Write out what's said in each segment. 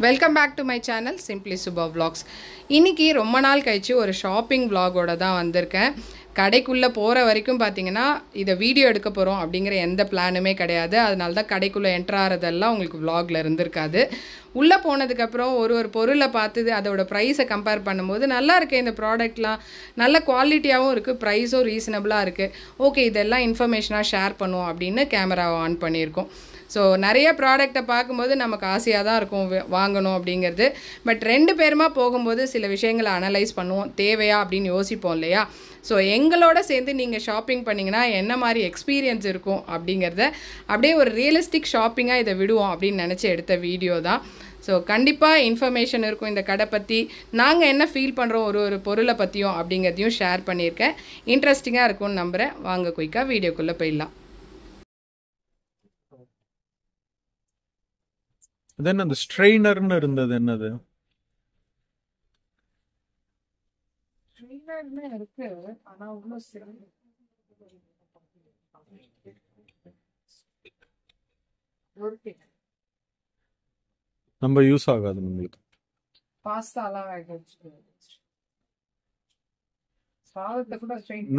Welcome back to my channel simply Subha vlogs. இன்றைக்கி ரொம்ப நாள் கழிச்சு ஒரு ஷாப்பிங் vlogோட தான் வந்திருக்கேன். கடைக்குள்ளே போகிற வரைக்கும் பார்த்தீங்கன்னா இதை வீடியோ எடுக்க போகிறோம் அப்படிங்கிற எந்த பிளானுமே கிடையாது. அதனால தான் கடைக்குள்ளே என்ட்ரு ஆகிறதெல்லாம் உங்களுக்கு vlogல இருந்திருக்காது. உள்ளே போனதுக்கப்புறம் ஒரு பொருளை பார்த்து அதோட ப்ரைஸை கம்பேர் பண்ணும்போது நல்லா இருக்குது, இந்த ப்ராடக்ட்லாம் நல்ல குவாலிட்டியாகவும் இருக்குது, ப்ரைஸும் ரீசனபிளாக இருக்குது. ஓகே, இதெல்லாம் இன்ஃபர்மேஷனாக ஷேர் பண்ணுவோம் அப்படின்னு கேமராவை ஆன் பண்ணியிருக்கோம். ஸோ நிறைய ப்ராடக்டை பார்க்கும்போது நமக்கு ஆசையாக தான் இருக்கும் வாங்கணும் அப்படிங்கிறது. பட் ரெண்டு பேருமா போகும்போது சில விஷயங்களை அனலைஸ் பண்ணுவோம், தேவையா அப்படின்னு யோசிப்போம் இல்லையா? ஸோ எங்களோட சேர்ந்து நீங்கள் ஷாப்பிங் பண்ணிங்கன்னா என்ன மாதிரி எக்ஸ்பீரியன்ஸ் இருக்கும் அப்படிங்கிறத அப்படியே ஒரு ரியலிஸ்டிக் ஷாப்பிங்காக இதை விடுவோம் அப்படின்னு நினச்சி எடுத்த வீடியோ தான். ஸோ கண்டிப்பாக இன்ஃபர்மேஷன் இருக்கும் இந்த கடை பற்றி, நாங்கள் என்ன ஃபீல் பண்ணுறோம் ஒரு பொருளை பற்றியும் அப்படிங்கிறதையும் ஷேர் பண்ணியிருக்கேன். இன்ட்ரெஸ்டிங்காக இருக்கும்னு நம்புகிறேன். வாங்க குயிக்காக வீடியோக்குள்ளே போயிடலாம். அது என்ன அந்த ஸ்ட்ரெயினர்னு இருந்தது? என்னது இருக்கு, ஆனா நம்ம யூஸ் ஆகாது நம்மளுக்கு.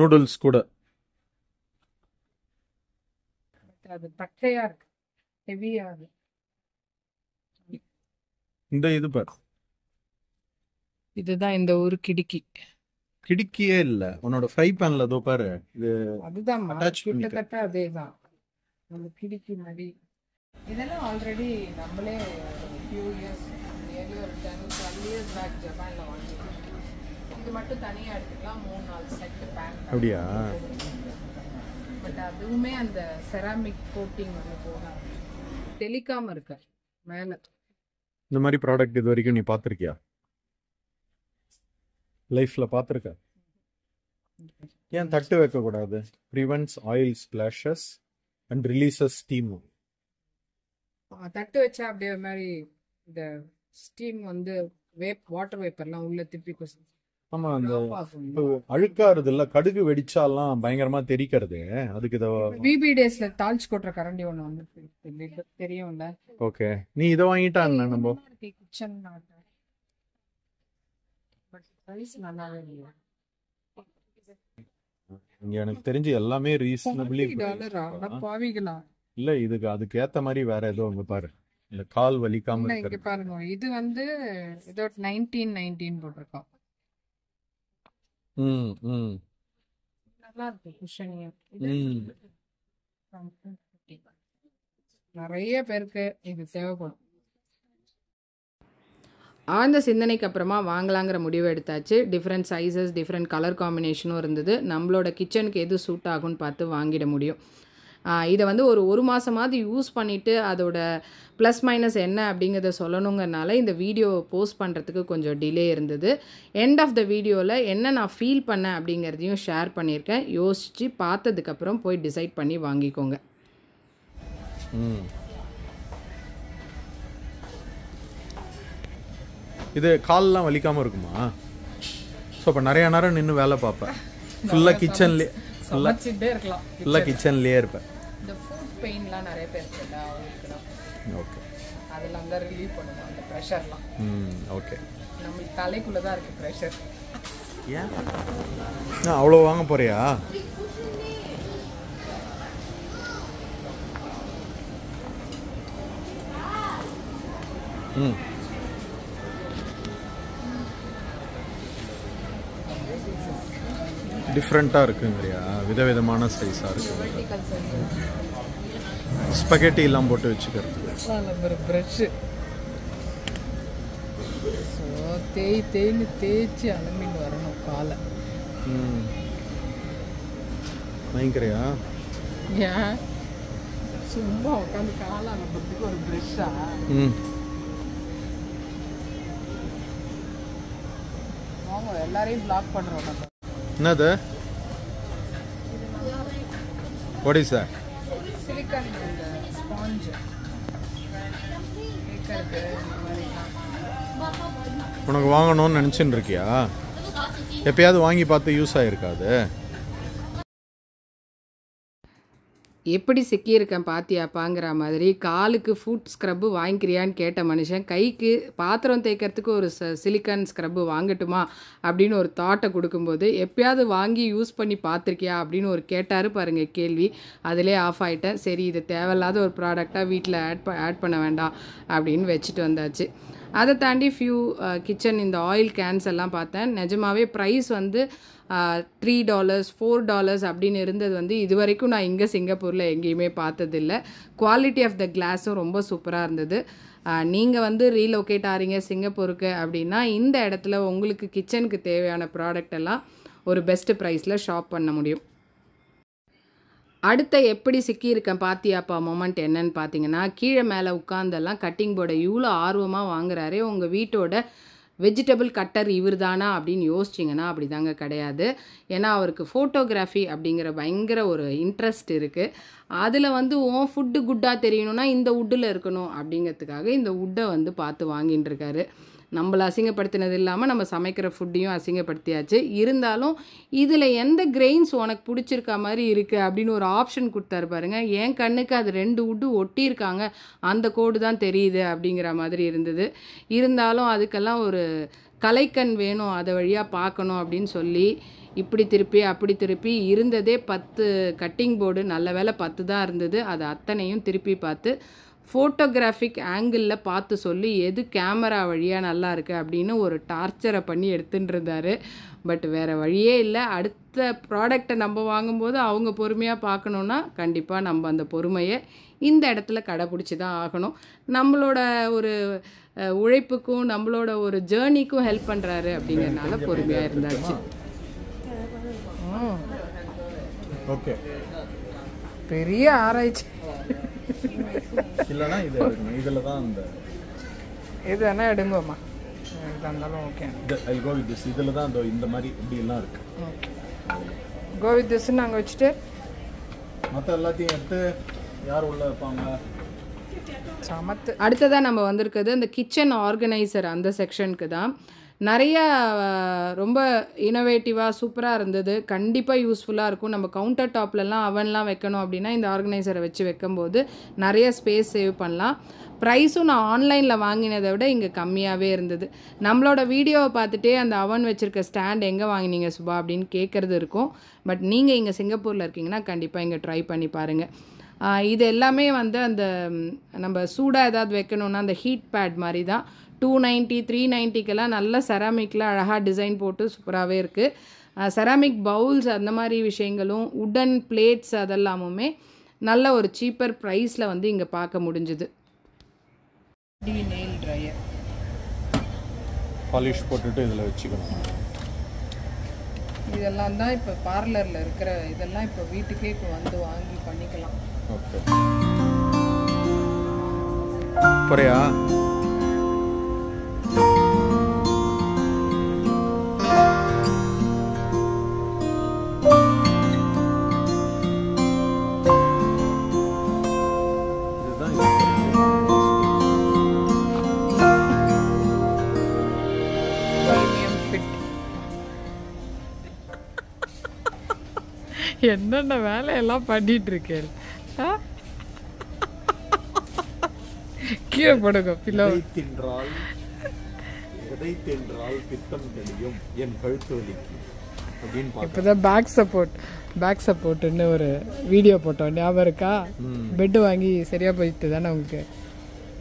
நூடுல்ஸ் கூட அது தக்கையா இருக்கு, ஹெவியா இருக்கு. இந்த இது பாரு, இதுதான் இந்த ஒரு கிடுக்கியே இல்ல உன்னோட ஃப்ரை பேன்ல அதோ பாரு. இது அதுதான் கிட்டத்தட்ட அதேதான் நம்ம கிடுக்கி மாதிரி. இதெல்லாம் ஆல்ரெடி நம்மளே ஃபியூ இயர்ஸ் ஒரு 10-12 இயர்ஸ் பேக் ஜப்பான்ல வாங்கிட்டோம். இது மட்டும் தனியாக எடுத்துக்கலாம், 3-4 செட் பேன். அப்படியா? பட் அதுவுமே அந்த செராமிக் கோட்டிங் வந்து போகாது, தெளிக்காம இருக்க மேலே. இந்த மாதிரி ப்ராடக்ட் இது வரைக்கும் நீ பார்த்துருக்கியா? லைஃப்ல பார்த்துருக்க? ஏன் தட்டு வைக்க கூடாது? Prevents oil splashes and releases steam. தட்டு வச்சா அப்படியே ஒரு மாதிரி இந்த ஸ்டீம் வந்து வாட்டர் வேப்பர்லாம் உள்ள திருப்பி கொசு. ஆமா, அந்த அழுக்காருது இல்ல, கடுகு வெடிச்சாலாம் பயங்கரமா தெரிக்கிறது. அதுக்கு இத பிபி டேஸ்ல தாளிச்சு கொட்டுற கரண்டி ஒண்ணு வந்து தெரியும்ல. ஓகே, நீ இத வாங்கிட்டா என்ன? நம்ம கிச்சன் பட் பிரைஸ் நல்லாவே இல்ல. இங்க எனக்கு தெரிஞ்சு எல்லாமே ரீசனபிளி $40 பாவிகளா இல்ல. இதுக்கு அதுக்கு ஏத்த மாதிரி வேற ஏதோ இங்க பாரு, இந்த கால் வலிக்காம இங்க பாருங்க. இது வந்து ஏதோ 1919 போட்டிருக்கோம். நல்லா இருக்கு குஷனியா. நிறைய பேருக்கு இது தேவைப்படும். ஆழ்ந்த சிந்தனைக்கு அப்புறமா வாங்கலாங்கிற முடிவு எடுத்தாச்சு. டிஃப்ரெண்ட் சைஸஸ், டிஃப்ரெண்ட் கலர் காம்பினேஷனும் இருந்தது. நம்மளோட கிச்சனுக்கு எது சூட் ஆகும்னு பார்த்து வாங்கிட முடியும். இதை வந்து ஒரு மாதமாவது யூஸ் பண்ணிவிட்டு அதோட ப்ளஸ் மைனஸ் என்ன அப்படிங்கிறத சொல்லணுங்கிறனால இந்த வீடியோ போஸ்ட் பண்ணுறதுக்கு கொஞ்சம் டிலே இருந்தது. எண்ட் ஆஃப் த வீடியோவில் என்ன நான் ஃபீல் பண்ணேன் அப்படிங்கிறதையும் ஷேர் பண்ணியிருக்கேன். யோசித்து பார்த்ததுக்கப்புறம் போய் டிசைட் பண்ணி வாங்கிக்கோங்க. இது கால்லாம் வலிக்காமல் இருக்குமா? ஸோ இப்போ நிறைய நேரம் நின்று வேலை பார்ப்பேன். ஃபுல்லாக கிச்சன்லேயே இருக்கலாம், ஃபுல்லாக கிச்சன்லேயே இருப்பேன். இந்த ஃபுட் பெயின்லாம் நிறைய பேர் இருக்குல்ல, அவங்களுக்குலாம் ஓகே, அதெல்லாம் தான் ரிலீவ் பண்ணுவோம் அந்த ப்ரெஷர்லாம். ஓகே, நம்மளுக்கு தலைக்குள்ளே தான் இருக்குது ப்ரெஷர். ஏன் அவ்வளோ வாங்க போறியா? டிஃப்ரெண்ட்டாக இருக்குங்கறியா? விதவிதமான சைஸாக இருக்கு. ஸ்பெகட்டி எல்லாம் போட்டு வச்சுக்கிறது. ஒரு ப்ரஷ்ஷு தேய்ன்னு தேய்ச்சி அலம்பின்னு வரணும் காலை. வாங்கிக்கிறியா? ஏன் சும்மா உட்காந்து காலை அலம்புறதுக்கு ஒரு ப்ரஷ்ஷா? வாங்க, எல்லாரையும் பிளாக் பண்ணுறோம் நம்ம. என்னது? What is that? Silicon sponge கேட்கறது. உனக்கு வாங்கணும்னு நினச்சின்னு இருக்கியா? எப்பயாவது வாங்கி பார்த்து யூஸ் ஆகிருக்காது? எப்படி சிக்கியிருக்கேன் பாத்தியாப்பாங்கிற மாதிரி காலுக்கு ஃபுட் ஸ்க்ரப்பு வாங்கிக்கிறியான்னு கேட்ட மனுஷன் கைக்கு பாத்திரம் தேய்க்கிறதுக்கு ஒரு சிலிக்கான் ஸ்க்ரப்பு வாங்கட்டுமா அப்படின்னு ஒரு தாட்டை கொடுக்கும்போது எப்பயாவது வாங்கி யூஸ் பண்ணி பார்த்துருக்கியா அப்படின்னு ஒரு கேட்டார் பாருங்கள் கேள்வி. அதிலே ஆஃப் ஆகிட்டேன். சரி இது தேவையில்லாத ஒரு ப்ராடக்டாக வீட்டில் ஆட் பண்ண வேண்டாம் அப்படின்னு வச்சுட்டு வந்தாச்சு. அதை தாண்டி கிச்சன் இந்த ஆயில் கேன்ஸ் எல்லாம் பார்த்தேன். நிஜமாவே ப்ரைஸ் வந்து $3 $4 அப்படின்னு இருந்தது வந்து இது வரைக்கும் நான் இங்கே சிங்கப்பூரில் எங்கேயுமே பார்த்ததில்ல. குவாலிட்டி ஆஃப் த கிளாஸும் ரொம்ப சூப்பராக இருந்தது. நீங்கள் வந்து ரீலோகேட் ஆகிறீங்க சிங்கப்பூருக்கு அப்படின்னா இந்த இடத்துல உங்களுக்கு கிச்சனுக்கு தேவையான ப்ராடக்ட் எல்லாம் ஒரு பெஸ்ட் ப்ரைஸில் ஷாப் பண்ண முடியும். அடுத்த எப்படி சிக்கியிருக்கேன் பாத்தியாப்பா மொமெண்ட் என்னன்னு பார்த்தீங்கன்னா, கீழே மேலே உட்காந்தெல்லாம் கட்டிங் போர்டை இவ்வளோ ஆர்வமாக வாங்குறாரே, உங்கள் வீட்டோட வெஜிடபிள் கட்டர் இவர் தானா அப்படின்னு யோசிச்சிங்கன்னா அப்படி தாங்க கிடையாது. ஏன்னா அவருக்கு ஃபோட்டோகிராஃபி அப்படிங்கிற பயங்கர ஒரு இன்ட்ரெஸ்ட் இருக்குது. அதில் வந்து ஃபுட்டு குட்டாக தெரியணும்னா இந்த வுட்டில் இருக்கணும் அப்படிங்கிறதுக்காக இந்த வுட்டை வந்து பார்த்து வாங்கின்னு இருக்காரு. நம்மளை அசிங்கப்படுத்தினது இல்லாமல் நம்ம சமைக்கிற ஃபுட்டையும் அசிங்கப்படுத்தியாச்சு. இருந்தாலும் இதில் எந்த கிரெயின்ஸ் உனக்கு பிடிச்சிருக்கா மாதிரி இருக்குது அப்படின்னு ஒரு ஆப்ஷன் கொடுத்தாரு பாருங்கள். என் கண்ணுக்கு அது 2 வுட்டு ஒட்டியிருக்காங்க, அந்த கோடு தான் தெரியுது அப்படிங்கிற மாதிரி இருந்தது. இருந்தாலும் அதுக்கெல்லாம் ஒரு கலைக்கண் வேணும், அதை வழியாக பார்க்கணும் அப்படின்னு சொல்லி இப்படி திருப்பி அப்படி திருப்பி இருந்ததே 10 கட்டிங் போர்டு, நல்ல வேலை 10 தான் இருந்தது. அது அத்தனையும் திருப்பி பார்த்து ஃபோட்டோகிராஃபிக் ஆங்கிளில் பார்த்து சொல்லி எது கேமரா வழியாக நல்லா இருக்குது அப்படின்னு ஒரு டார்ச்சரை பண்ணி எடுத்துகிட்டு இருந்தார். பட் வேறு வழியே இல்லை. அடுத்த ப்ராடக்டை நம்ம வாங்கும்போது அவங்க பொறுமையாக பார்க்கணுன்னா கண்டிப்பாக நம்ம அந்த பொறுமையை இந்த இடத்துல கடைப்பிடிச்சி தான் ஆகணும். நம்மளோட ஒரு உழைப்புக்கும் நம்மளோட ஒரு ஜேர்னிக்கும் ஹெல்ப் பண்ணுறாரு அப்படிங்கிறனால பொறுமையாக இருந்தாச்சு. ஓகே, பெரிய ஆராய்ச்சி இல்லைனா இது இதில் தான் அந்த இது என்ன எடுங்கம்மா இதாக இருந்தாலும் okay. I'll go with this. இதில் தான் இந்த மாதிரி இப்படியெல்லாம் இருக்குது. ஓகே, கோ வித் திஸ்ன்னு நாங்கள் வச்சுட்டு மற்ற எல்லாத்தையும் எடுத்து யார் உள்ள வைப்பாங்க சமத்து. அடுத்ததாக நம்ம வந்திருக்கிறது அந்த கிச்சன் ஆர்கனைசர் அந்த செக்ஷனுக்கு தான். நிறையா ரொம்ப இனோவேட்டிவாக சூப்பராக இருந்தது. கண்டிப்பாக யூஸ்ஃபுல்லாக இருக்கும். நம்ம கவுண்டர் டாப்லலாம் அவன்லாம் வைக்கணும் அப்படின்னா இந்த ஆர்கனைசரை வச்சு வைக்கும்போது நிறைய ஸ்பேஸ் சேவ் பண்ணலாம். ப்ரைஸும் நான் ஆன்லைனில் வாங்கினதை விட இங்கே கம்மியாகவே இருந்தது. நம்மளோட வீடியோவை பார்த்துட்டே அந்த அவன் வச்சுருக்க ஸ்டாண்ட் எங்கே வாங்கினீங்க சுபா அப்படின்னு கேட்குறது இருக்கும். பட் நீங்கள் இங்கே சிங்கப்பூரில் இருக்கீங்கன்னா கண்டிப்பாக இங்கே ட்ரை பண்ணி பாருங்கள். இது எல்லாமே வந்து அந்த நம்ம சூடாக ஏதாவது வைக்கணுன்னா அந்த ஹீட் பேட் மாதிரி தான். 290 390க்கெல்லாம் நல்ல செராமிக்கில் அழகாக டிசைன் போட்டு சூப்பராகவே இருக்குது. செராமிக் பவுல்ஸ் அந்த மாதிரி விஷயங்களும் உடன் பிளேட்ஸ் அதெல்லாமுமே நல்ல ஒரு சீப்பர் ப்ரைஸில் வந்து இங்கே பார்க்க முடிஞ்சுது. நெயில் ட்ரையர் பாலிஷ் போட்டுட்டு இதில் வச்சுக்கணும். இதெல்லாம் தான் இப்போ பார்லரில் இருக்கிற இதெல்லாம் இப்போ வீட்டுக்கே இப்போ வந்து வாங்கி பண்ணிக்கலாம். ஓகே, போறியா? என்னென்ன வேலையெல்லாம் பண்ணிட்டு இருக்கேன். கீழே போடுங்க பிள்ளை. எதை தின்றால் பித்தம் தெளியும் என் கழுத்து வலிக்கு அப்படின்னு இப்போதான் பேக் சப்போர்ட்னு ஒரு வீடியோ போட்டோம், ஞாபகம் இருக்கா? பெட்டு வாங்கி சரியா போயிட்டு தானே உங்களுக்கு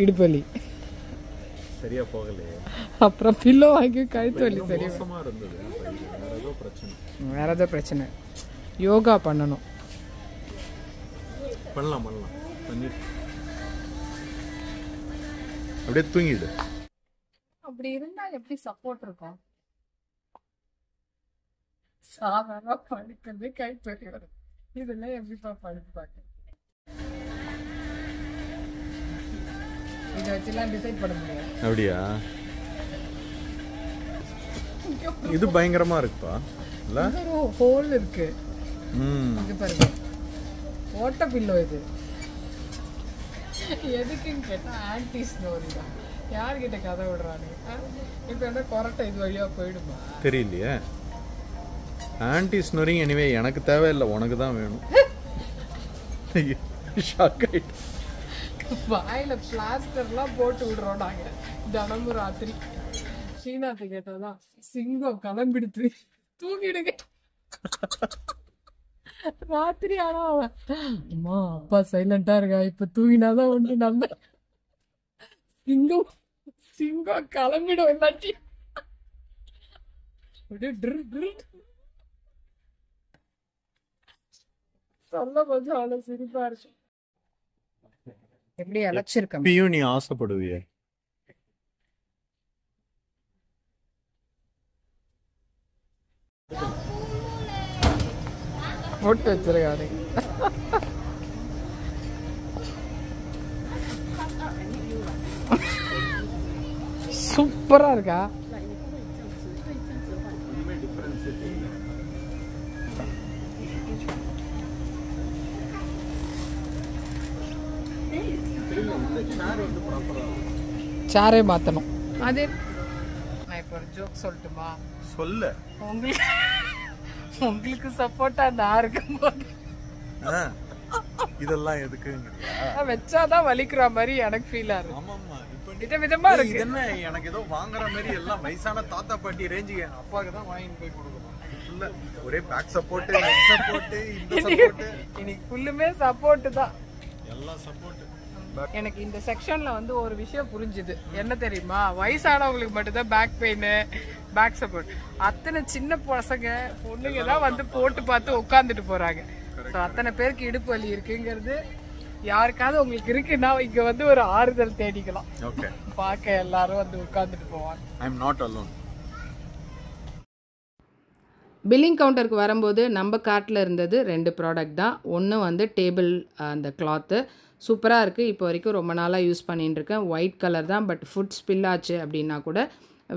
இடுப்பு வலி சரியா போகலையே. அப்புறம் பில்லோ வாங்கி கழுத்து வலி சரியா இருந்தது. வேற ஏதோ பிரச்சனை. யோகா பண்ணணும். பண்ணலாம் அப்படியே தூங்கிடு. அப்படி இருந்தா எப்படி சப்போர்ட் இருக்கும்? சாதாரண படுக்கிறது கழுத்து வலி வரும். இதெல்லாம் எப்படிப்பா படுப்பாங்க? இதை வச்சுலாம் டிசைட் பண்ண முடியாது. அப்படியா? இது பயங்கரமா இருக்குப்பா. இல்ல ஹோல் இருக்கு. இது பாருங்க, ஓட்ட பில்லோ. இது எதுக்குன்னு கேட்டா ஆன்டி ஸ்னோரி தான். யார்கிட்ட கதை விடுறானு இப்போ என்ன கொரட்டை இது வழியா போயிடுமா தெரியலையே. ஆன்டி ஸ்னோரிங் எனிவே எனக்கு தேவையில்லை, உனக்கு தான் வேணும். ஷாக் ஆயிட்டு. வாயில பிளாஸ்டர்லாம் போட்டு விடுறோம் நாங்க தினமும் ராத்திரி. ஸ்ரீநாத் கேட்டதான் சிங்கம் கிளம்பிடுத்து தூங்கிடுங்க ராத்திரி. ஆனா அவன் அம்மா அப்பா சைலண்டா இருக்கா, இப்ப தூங்கினாதான் ஒண்ணு நம்ம சிங்கம் சிங்கம் கிளம்பிடும் இல்லாட்டி சொல்ல கொஞ்சம் அவ்வளவு சிரிப்பா இருக்கு. எப்படி அழைச்சிருக்க இப்பயும் நீ ஆசைப்படுவிய? போட்டு வச்சிருக்காரு. சூப்பரா இருக்கா? சேரே மாத்தணும். அது நான் இப்ப ஒரு ஜோக் சொல்லட்டுமா? சொல்லு. உங்களுக்கு சப்போர்ட்டா நான் இருக்கும்போது இதெல்லாம் எதுக்குங்கறியா? வெச்சாதான் வலிக்கிற மாதிரி எனக்கு ஃபீல் ஆகுது. ஆமாமா, இப்ப விதவிதமா இருக்கு. இது என்ன எனக்கு ஏதோ வாங்குற மாதிரி எல்லாம் வயசான தாத்தா பாட்டி ரேஞ்சுக்கு எங்க அப்பாவுக்கு தான் வாங்கி போய் கொடுக்கணும். இல்ல ஒரே பேக் சப்போர்ட், நெக் சப்போர்ட், இந்த சப்போர்ட், இன்னைக்கு ஃபுல்லுமே சப்போர்ட் தான், எல்லாம் சப்போர்ட். எனக்கு இந்த செக்ஷன்ல வந்து ஒரு விஷயம் புரிஞ்சுது. என்ன தெரியுமா? வயசானவங்களுக்கு மட்டும்தான் பேக் பெயின், பேக் சப்போர்ட். அத்தனை சின்ன பசங்க பொண்ணுங்க தான் வந்து போட்டு பார்த்து உட்காந்துட்டு போறாங்க. அத்தனை பேருக்கு இடுப்பு வலி இருக்குங்கிறது யாருக்காவது உங்களுக்கு இருக்குன்னா இங்க வந்து ஒரு ஆறுதல் தேடிக்கலாம். பார்க்க எல்லாரும் வந்து உட்காந்துட்டு போவாங்க. ஐ அம் நாட் அலோன். பில்லிங் கவுண்டருக்கு வரும்போது நம்ம கார்ட்டில் இருந்தது 2 ப்ராடக்ட் தான். ஒன்று வந்து டேபிள் அந்த கிளாத்து சூப்பராக இருக்குது. இப்போ வரைக்கும் ரொம்ப நாளாக யூஸ் பண்ணிட்டு இருக்கேன். ஒயிட் கலர் தான், பட் ஃபுட் ஸ்பில் ஆச்சு அப்படின்னா கூட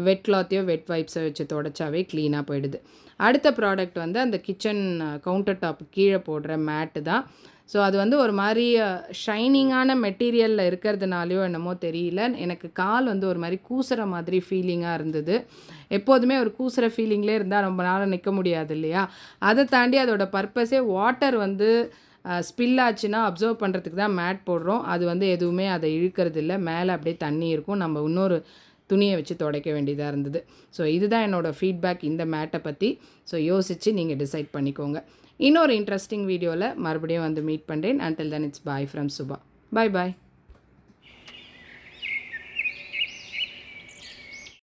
வெட் கிளாத்தையோ வெட் வைப்ஸை வச்சு தொடச்சாவே க்ளீனாக போயிடுது. அடுத்த ப்ராடக்ட் வந்து அந்த கிச்சன் கவுண்டர் டாப் கீழே போடுற மேட்டு தான். ஸோ அது வந்து ஒரு மாதிரி ஷைனிங்கான மெட்டீரியலில் இருக்கிறதுனாலையோ என்னமோ தெரியல, எனக்கு கால் வந்து ஒரு மாதிரி கூசுகிற மாதிரி ஃபீலிங்காக இருந்தது. எப்போதுமே ஒரு கூசுகிற ஃபீலிங்லேயே இருந்தால் ரொம்ப நாள் நிற்க முடியாது இல்லையா? அதை தாண்டி அதோட பர்பஸே வாட்டர் வந்து ஸ்பில் ஆச்சுன்னா அப்சர்வ் பண்ணுறதுக்கு தான் மேட் போடுறோம். அது வந்து எதுவுமே அதை இழுக்கிறது இல்லை. மேலே அப்படியே தண்ணி இருக்கும், நம்ம இன்னொரு துணியை வச்சு துடைக்க வேண்டியதாக இருந்தது. ஸோ இதுதான் என்னோடய ஃபீட்பேக் இந்த மேட்டை பற்றி. ஸோ யோசித்து நீங்கள் டிசைட் பண்ணிக்கோங்க. இன்னொரு இன்ட்ரெஸ்டிங் வீடியோவில் மறுபடியும் வந்து மீட் பண்ணுறேன். Until then, it's bye from Subha. Bye bye.